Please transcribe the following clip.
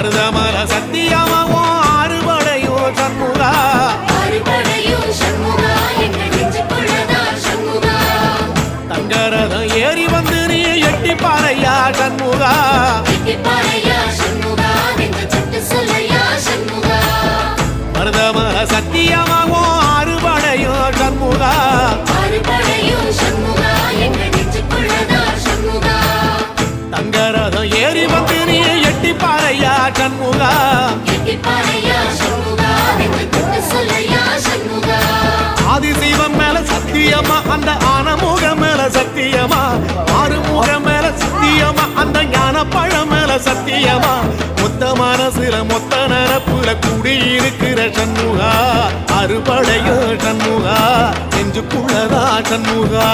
மருதமல சத்தியமாவோ அறுபடையோ சண்முகா தங்கரதம் ஏறி வந்து நீ எட்டி பாறையா சண்முகா மருதமல சத்தியமாவோ அறுபடையோ சண்முகா தங்கரதம் ஏறி வந்து நீ எட்டி பாறையா சண்முகா ஆதிசைவம் மேல சத்தியமா அந்த ஆனமுகம் மேல சத்தியமா ஆறுமுகம் மேல சத்தியமா அந்த ஞான பழம் மேல சத்தியமா மொத்த மனசுல மொத்த நரப்புல கூடியிருக்கிற சண்முகா அறுபடையோ சண்முகா நெஞ்சுக்குள்ளதா சண்முகா